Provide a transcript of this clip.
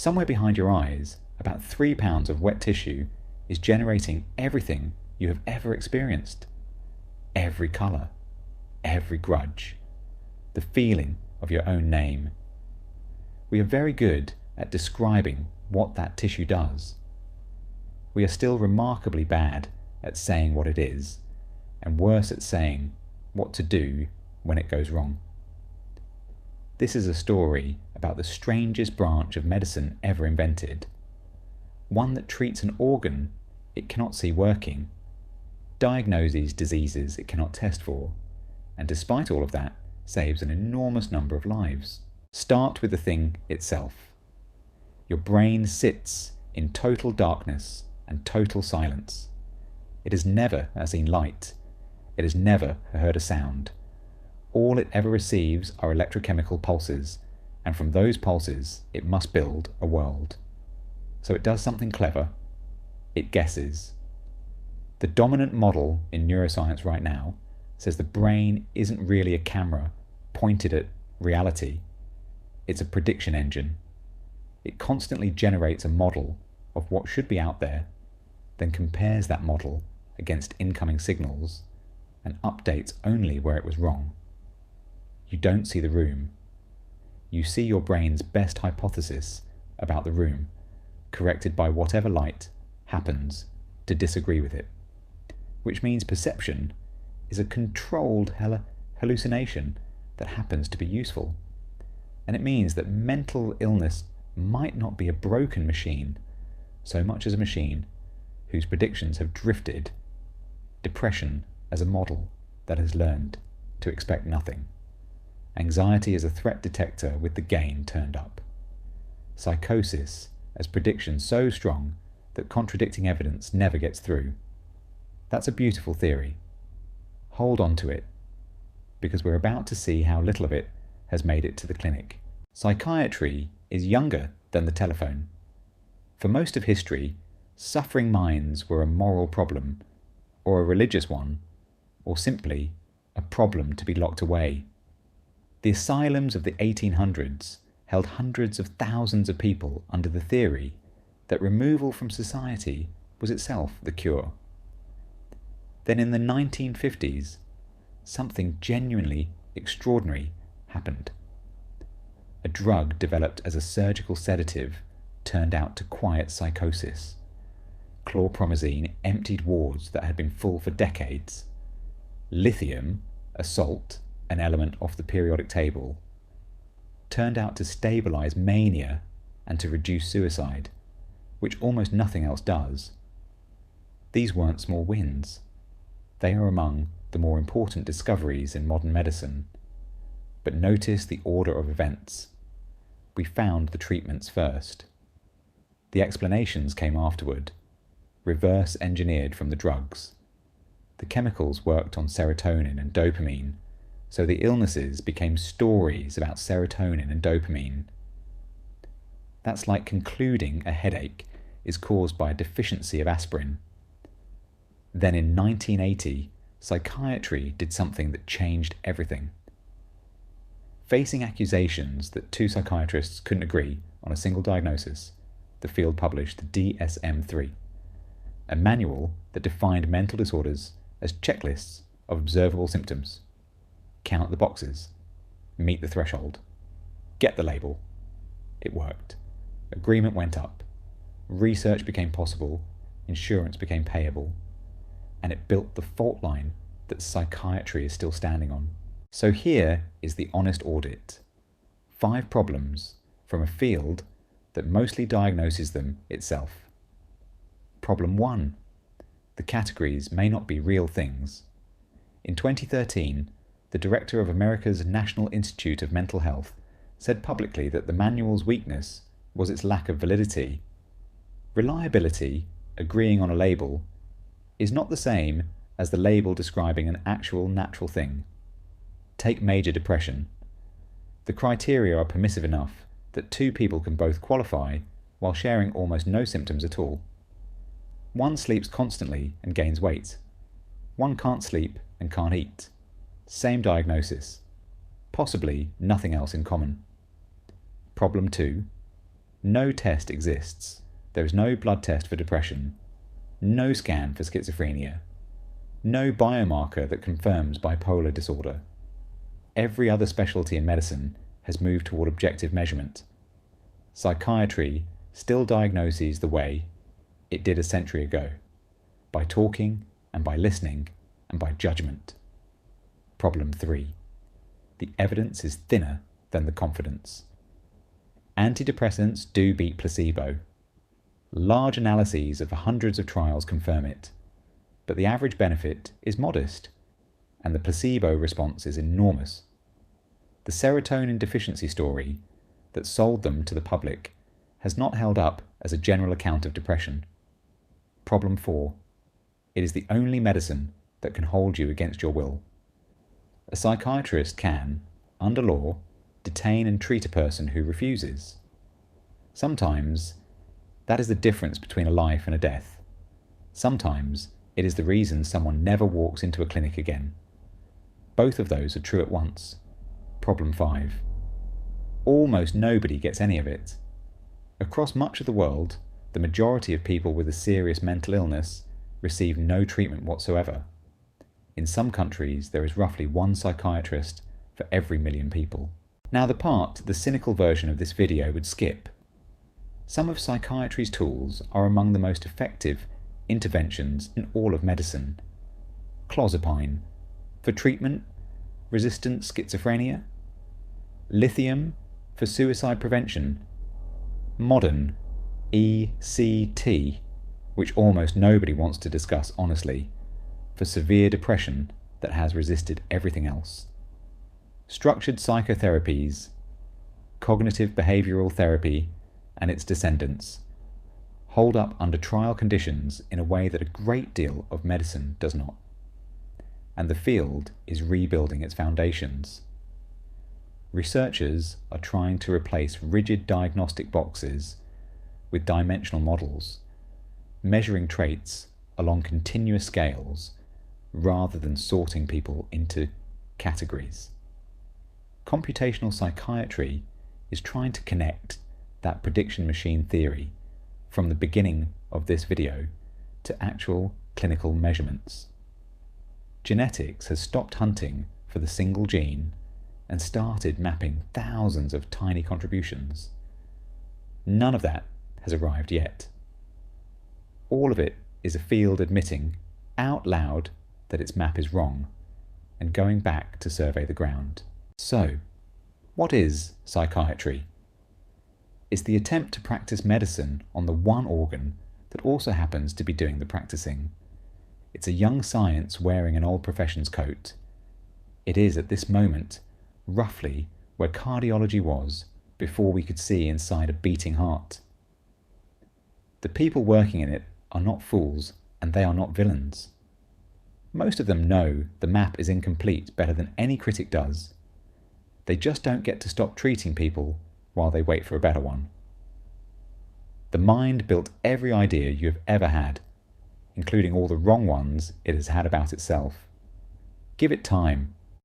Somewhere behind your eyes, about 3 pounds of wet tissue is generating everything you have ever experienced. Every colour, every grudge, the feeling of your own name. We are very good at describing what that tissue does. We are still remarkably bad at saying what it is, and worse at saying what to do when it goes wrong. This is a story about the strangest branch of medicine ever invented, one that treats an organ it cannot see working, diagnoses diseases it cannot test for, and despite all of that, saves an enormous number of lives. Start with the thing itself. Your brain sits in total darkness and total silence. It has never seen light. It has never heard a sound. All it ever receives are electrochemical pulses, and from those pulses it must build a world. So it does something clever. It guesses. The dominant model in neuroscience right now says the brain isn't really a camera pointed at reality. It's a prediction engine. It constantly generates a model of what should be out there, then compares that model against incoming signals and updates only where it was wrong. You don't see the room. You see your brain's best hypothesis about the room, corrected by whatever light happens to disagree with it, which means perception is a controlled hallucination that happens to be useful. And it means that mental illness might not be a broken machine so much as a machine whose predictions have drifted, depression as a model that has learned to expect nothing, anxiety as a threat detector with the gain turned up, psychosis as prediction so strong that contradicting evidence never gets through. That's a beautiful theory. Hold on to it, because we're about to see how little of it has made it to the clinic. Psychiatry is younger than the telephone. For most of history, suffering minds were a moral problem, or a religious one, or simply a problem to be locked away. The asylums of the 1800s held hundreds of thousands of people under the theory that removal from society was itself the cure. Then in the 1950s, something genuinely extraordinary happened. A drug developed as a surgical sedative turned out to quiet psychosis. Chlorpromazine emptied wards that had been full for decades. Lithium, a salt, an element off the periodic table, turned out to stabilize mania and to reduce suicide, which almost nothing else does. These weren't small wins. They are among the more important discoveries in modern medicine. But notice the order of events. We found the treatments first. The explanations came afterward, reverse engineered from the drugs. The chemicals worked on serotonin and dopamine, so the illnesses became stories about serotonin and dopamine. That's like concluding a headache is caused by a deficiency of aspirin. Then in 1980, psychiatry did something that changed everything. Facing accusations that two psychiatrists couldn't agree on a single diagnosis, the field published the DSM-3, a manual that defined mental disorders as checklists of observable symptoms. Count the boxes, meet the threshold, get the label. It worked. Agreement went up. Research became possible, insurance became payable, and it built the fault line that psychiatry is still standing on. So here is the honest audit. 5 problems from a field that mostly diagnoses them itself. Problem 1. The categories may not be real things. In 2013, the director of America's National Institute of Mental Health said publicly that the manual's weakness was its lack of validity. Reliability, agreeing on a label, is not the same as the label describing an actual natural thing. Take major depression. The criteria are permissive enough that 2 people can both qualify while sharing almost no symptoms at all. One sleeps constantly and gains weight. One can't sleep and can't eat. Same diagnosis. Possibly nothing else in common. Problem 2. No test exists. There is no blood test for depression, no scan for schizophrenia, no biomarker that confirms bipolar disorder. Every other specialty in medicine has moved toward objective measurement. Psychiatry still diagnoses the way it did a century ago, by talking and by listening and by judgment. Problem 3. The evidence is thinner than the confidence. Antidepressants do beat placebo. Large analyses of hundreds of trials confirm it, but the average benefit is modest, and the placebo response is enormous. The serotonin deficiency story that sold them to the public has not held up as a general account of depression. Problem 4. It is the only medicine that can hold you against your will. A psychiatrist can, under law, detain and treat a person who refuses. Sometimes that is the difference between a life and a death. Sometimes it is the reason someone never walks into a clinic again. Both of those are true at once. Problem 5. Almost nobody gets any of it. Across much of the world, the majority of people with a serious mental illness receive no treatment whatsoever. In some countries, there is roughly one psychiatrist for every million people. Now the part the cynical version of this video would skip. Some of psychiatry's tools are among the most effective interventions in all of medicine. Clozapine, for treatment-resistant schizophrenia. Lithium, for suicide prevention. Modern, ECT, which almost nobody wants to discuss honestly, for severe depression that has resisted everything else. Structured psychotherapies, cognitive behavioral therapy, and its descendants hold up under trial conditions in a way that a great deal of medicine does not. And the field is rebuilding its foundations. Researchers are trying to replace rigid diagnostic boxes with dimensional models, measuring traits along continuous scales rather than sorting people into categories. Computational psychiatry is trying to connect that prediction machine theory from the beginning of this video to actual clinical measurements. Genetics has stopped hunting for the single gene and started mapping thousands of tiny contributions. None of that has arrived yet. All of it is a field admitting out loud that its map is wrong and going back to survey the ground. So, what is psychiatry? It's the attempt to practice medicine on the one organ that also happens to be doing the practicing. It's a young science wearing an old profession's coat. It is at this moment roughly where cardiology was before we could see inside a beating heart. The people working in it are not fools, and they are not villains. Most of them know the map is incomplete better than any critic does. They just don't get to stop treating people while they wait for a better one. The mind built every idea you have ever had, including all the wrong ones it has had about itself. Give it time,